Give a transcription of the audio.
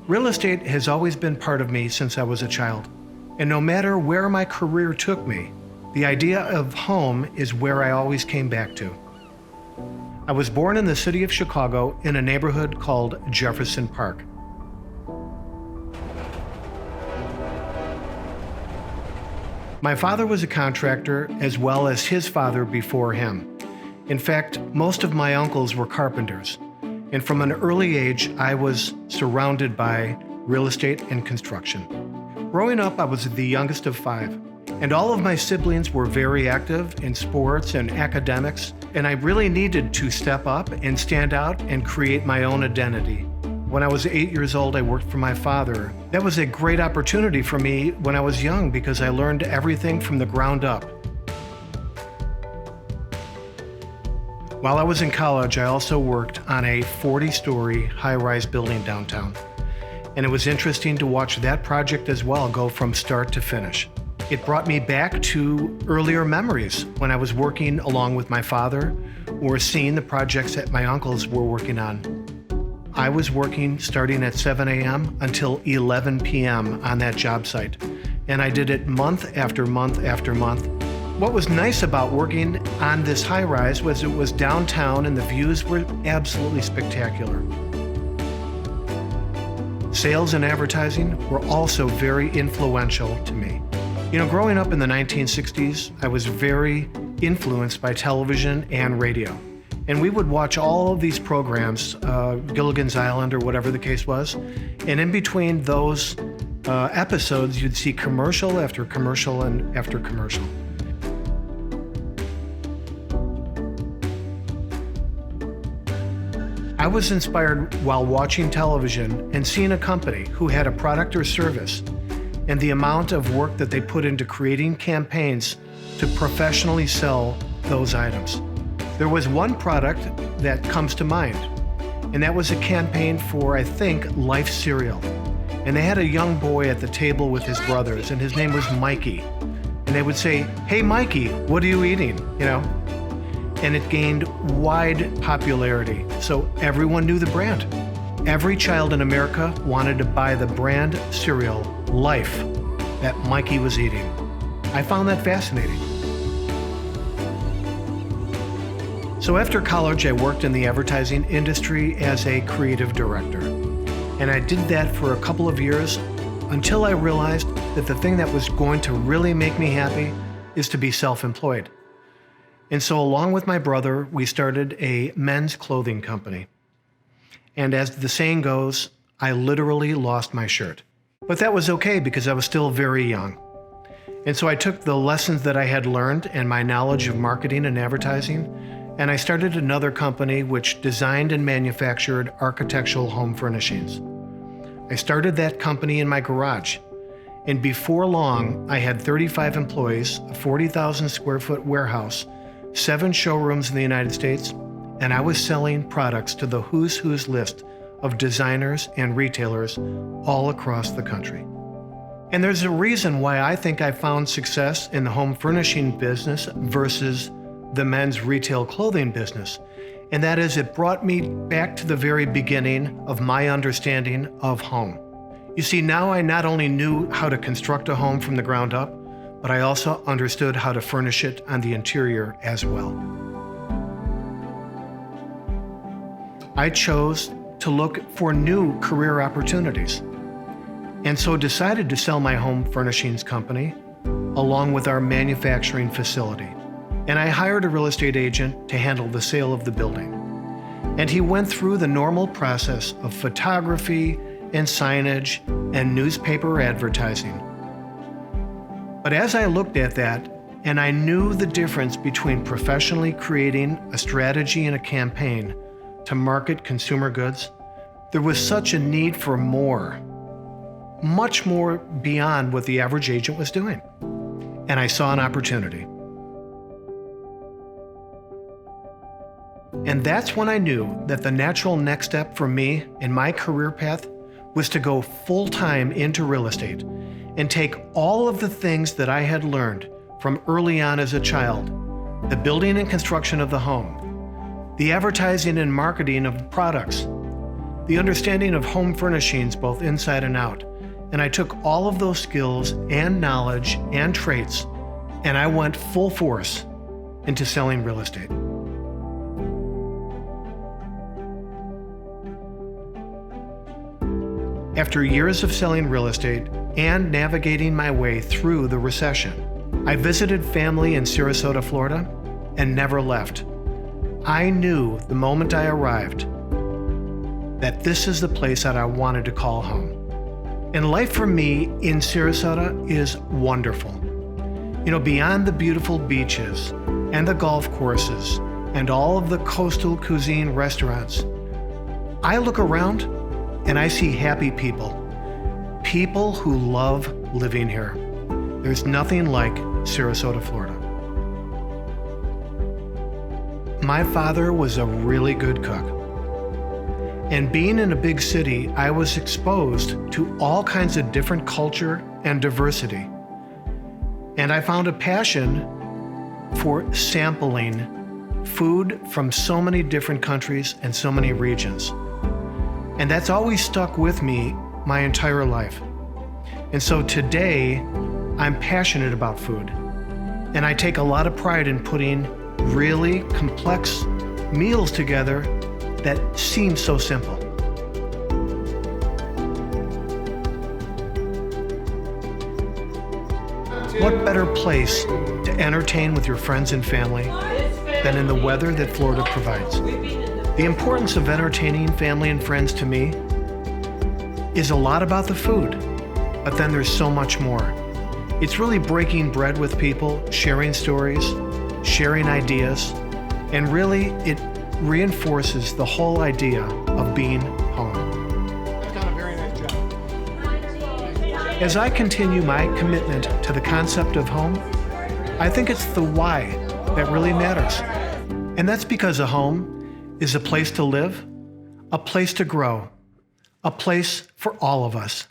Real estate has always been part of me since I was a child. And no matter where my career took me, the idea of home is where I always came back to. I was born in the city of Chicago in a neighborhood called Jefferson Park. My father was a contractor as well as his father before him. In fact, most of my uncles were carpenters. And from an early age, I was surrounded by real estate and construction. Growing up, I was the youngest of 5. And all of my siblings were very active in sports and academics, and I really needed to step up and stand out and create my own identity. When I was 8 years old, I worked for my father. That was a great opportunity for me when I was young because I learned everything from the ground up. While I was in college, I also worked on a 40-story high-rise building downtown. And it was interesting to watch that project as well go from start to finish. It brought me back to earlier memories when I was working along with my father or seeing the projects that my uncles were working on. I was working starting at 7 a.m. until 11 p.m. on that job site, and I did it month after month after month. What was nice about working on this high-rise was it was downtown and the views were absolutely spectacular. Sales and advertising were also very influential to me. You know, growing up in the 1960s, I was very influenced by television and radio. And we would watch all of these programs, Gilligan's Island or whatever the case was. And in between those episodes, you'd see commercial after commercial and after commercial. I was inspired while watching television and seeing a company who had a product or service and the amount of work that they put into creating campaigns to professionally sell those items. There was one product that comes to mind, and that was a campaign for, I think, Life cereal. And they had a young boy at the table with his brothers, and his name was Mikey. And they would say, "Hey, Mikey, what are you eating?" You know? And it gained wide popularity, so everyone knew the brand. Every child in America wanted to buy the brand cereal, Life, that Mikey was eating. I found that fascinating. So after college, I worked in the advertising industry as a creative director. And I did that for a couple of years until I realized that the thing that was going to really make me happy is to be self-employed. And so along with my brother, we started a men's clothing company. And as the saying goes, I literally lost my shirt. But that was okay because I was still very young. And so I took the lessons that I had learned and my knowledge of marketing and advertising, and I started another company which designed and manufactured architectural home furnishings. I started that company in my garage. And before long, I had 35 employees, a 40,000 square foot warehouse, 7 showrooms in the United States, and I was selling products to the who's who's list of designers and retailers all across the country. And there's a reason why I think I found success in the home furnishing business versus the men's retail clothing business. And that is, it brought me back to the very beginning of my understanding of home. You see, now I not only knew how to construct a home from the ground up, but I also understood how to furnish it on the interior as well. I chose to look for new career opportunities, and so decided to sell my home furnishings company along with our manufacturing facility. And I hired a real estate agent to handle the sale of the building. And he went through the normal process of photography and signage and newspaper advertising. But as I looked at that, and I knew the difference between professionally creating a strategy and a campaign to market consumer goods, there was such a need for more, much more beyond what the average agent was doing. And I saw an opportunity. And that's when I knew that the natural next step for me in my career path was to go full-time into real estate and take all of the things that I had learned from early on as a child, the building and construction of the home, the advertising and marketing of products, the understanding of home furnishings both inside and out. And I took all of those skills and knowledge and traits, and I went full force into selling real estate. After years of selling real estate and navigating my way through the recession, I visited family in Sarasota, Florida, and never left. I knew the moment I arrived that this is the place that I wanted to call home. And life for me in Sarasota is wonderful. You know, beyond the beautiful beaches and the golf courses and all of the coastal cuisine restaurants, I look around and I see happy people. People who love living here. There's nothing like Sarasota, Florida. My father was a really good cook. And being in a big city, I was exposed to all kinds of different culture and diversity. And I found a passion for sampling food from so many different countries and so many regions. And that's always stuck with me my entire life. And so today, I'm passionate about food. And I take a lot of pride in putting really complex meals together that seem so simple. What better place to entertain with your friends and family than in the weather that Florida provides? The importance of entertaining family and friends to me is a lot about the food, but then there's so much more. It's really breaking bread with people, sharing stories, sharing ideas, and really it reinforces the whole idea of being home. I've done a very nice job. As I continue my commitment to the concept of home, I think it's the why that really matters. And that's because a home is a place to live, a place to grow, a place for all of us.